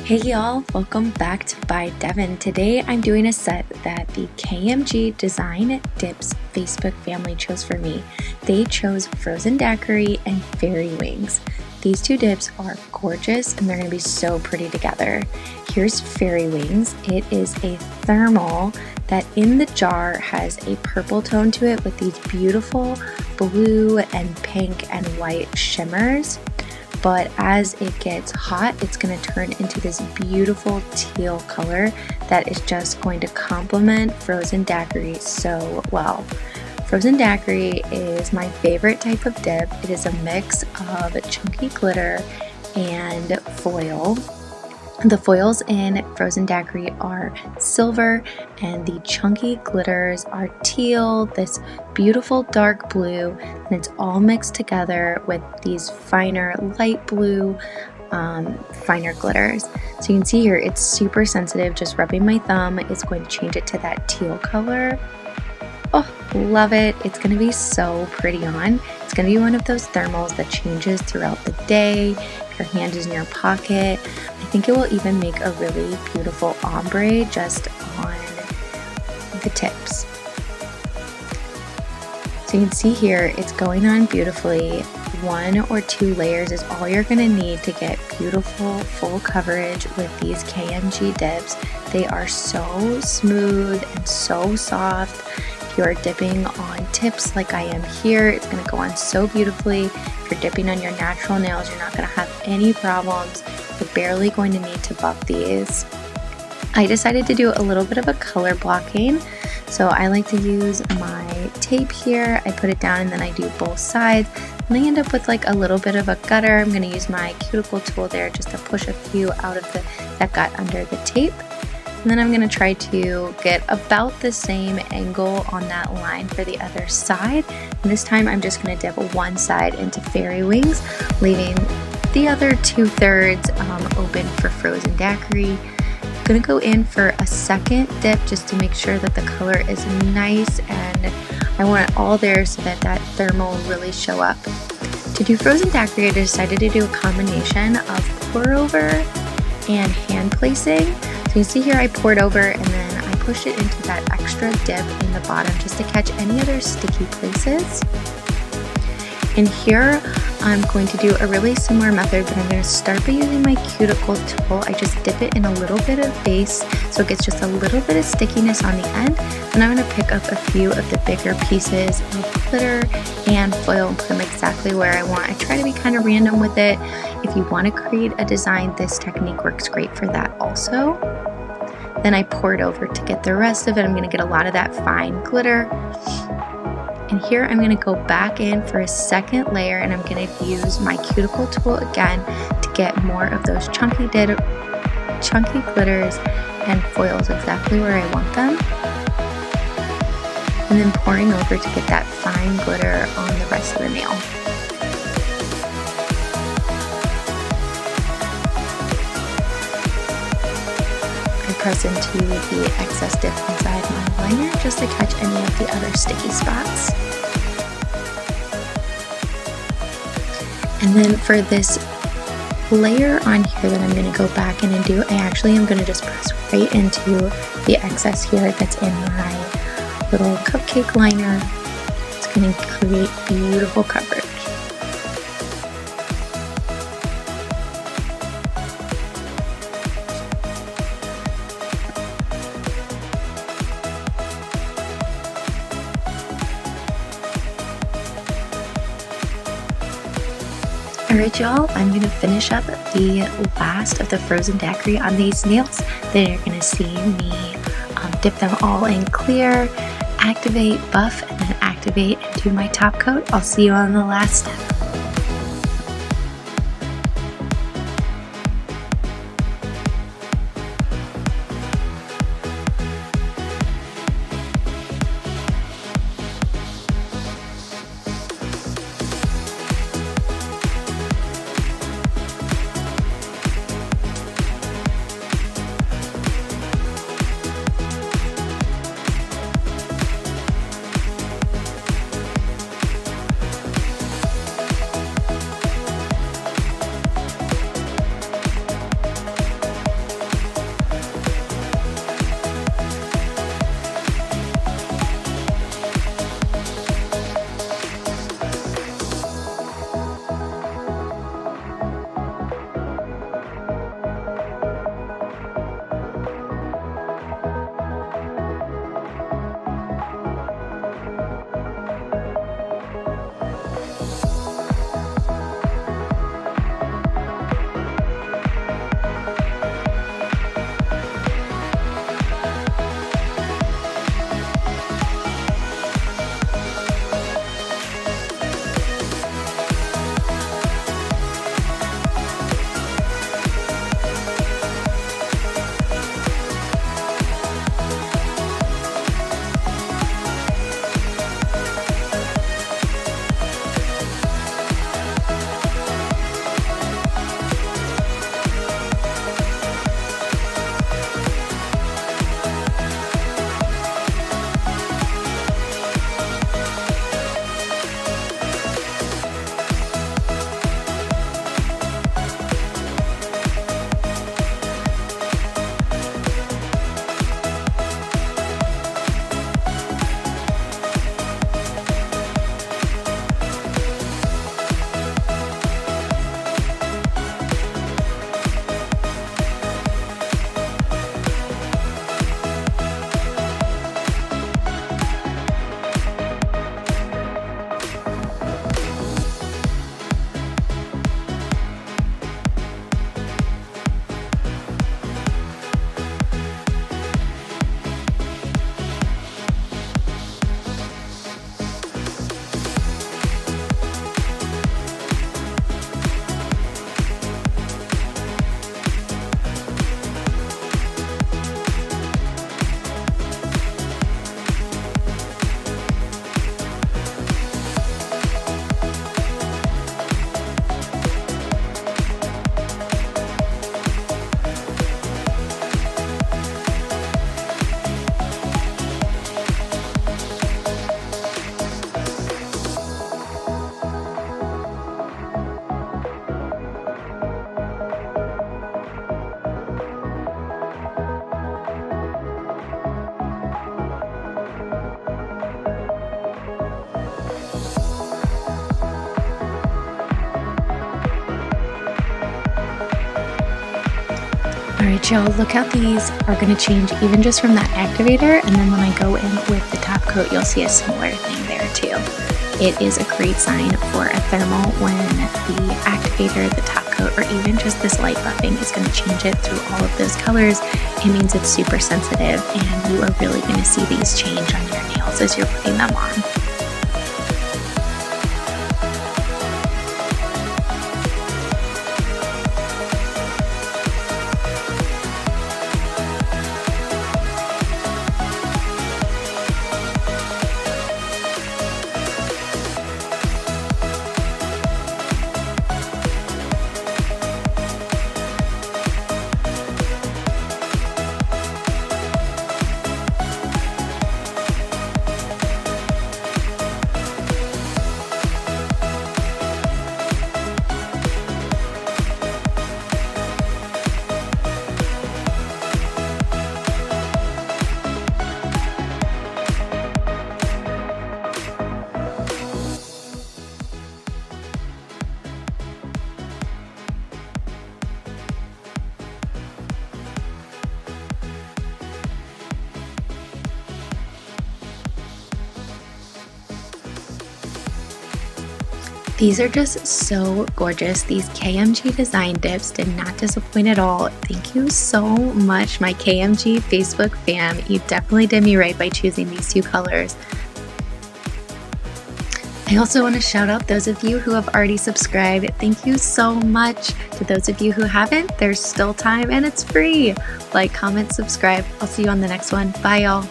Hey y'all, welcome back to By Devin. Today I'm doing a set that the KMG Design Dips Facebook family chose for me. They chose frozen daiquiri and fairy wings. These two dips are gorgeous and they're going to be so pretty together. Here's fairy wings. It is a thermal that in the jar has a purple tone to it with these beautiful blue and pink and white shimmers. But as it gets hot, it's going to turn into this beautiful teal color that is just going to complement frozen daiquiri so well. Frozen daiquiri is my favorite type of dip. It is a mix of chunky glitter and foil. The foils in frozen daiquiri are silver and the chunky glitters are teal, this beautiful dark blue, and it's all mixed together with these finer light blue, finer glitters. So you can see here it's super sensitive. Just rubbing my thumb is going to change it to that teal color. Oh, love it. It's going to be so pretty on. It's going to be one of those thermals that changes throughout the day. If your hand is in your pocket, I think it will even make a really beautiful ombre just on the tips. So you can see here it's going on beautifully. 1 or 2 layers is all you're going to need to get beautiful full coverage with these KMG dips. They are so smooth and so soft. If you're dipping on tips like I am here, it's going to go on so beautifully. If you're dipping on your natural nails, you're not going to have any problems. You're barely going to need to buff these. I decided to do a little bit of a color blocking. So I like to use my tape here. I put it down and then I do both sides. And I end up with like a little bit of a gutter. I'm going to use my cuticle tool there just to push a few out of that got under the tape. And then I'm going to try to get about the same angle on that line for the other side. And this time I'm just going to dip one side into fairy wings, leaving the other 2/3 open for frozen daiquiri. I'm going to go in for a second dip just to make sure that the color is nice and I want it all there so that that thermal will really show up. To do frozen daiquiri, I decided to do a combination of pour over and hand placing. So you see here I poured over and then I pushed it into that extra dip in the bottom just to catch any other sticky places. And here I'm going to do a really similar method, but I'm going to start by using my cuticle tool. I just dip it in a little bit of base so it gets just a little bit of stickiness on the end. And I'm going to pick up a few of the bigger pieces of glitter and foil and put them exactly where I want. I try to be kind of random with it. If you want to create a design, this technique works great for that also. Then I pour it over to get the rest of it. I'm going to get a lot of that fine glitter. And here I'm going to go back in for a second layer and I'm going to use my cuticle tool again to get more of those chunky glitters and foils exactly where I want them. And then pouring over to get that fine glitter on the rest of the nail. I press into the excess dip inside my liner just to catch any of the other sticky spots. And then for this layer on here that I'm going to go back in and do, I actually am going to just press right into the excess here that's in my little cupcake liner. It's going to create beautiful coverage. Alright y'all, I'm going to finish up the last of the frozen daiquiri on these nails. Then you're going to see me dip them all in clear, activate, buff, and then activate and do my top coat. I'll see you on the last step. Alright y'all, look how these are going to change even just from that activator, and then when I go in with the top coat, you'll see a similar thing there too. It is a great sign for a thermal when the activator, the top coat, or even just this light buffing is going to change it through all of those colors. It means it's super sensitive, and you are really going to see these change on your nails as you're putting them on. These are just so gorgeous. These KMG Design Dips did not disappoint at all. Thank you so much, my KMG Facebook fam. You definitely did me right by choosing these two colors. I also want to shout out those of you who have already subscribed. Thank you so much. To those of you who haven't, there's still time and it's free. Like, comment, subscribe. I'll see you on the next one. Bye, y'all.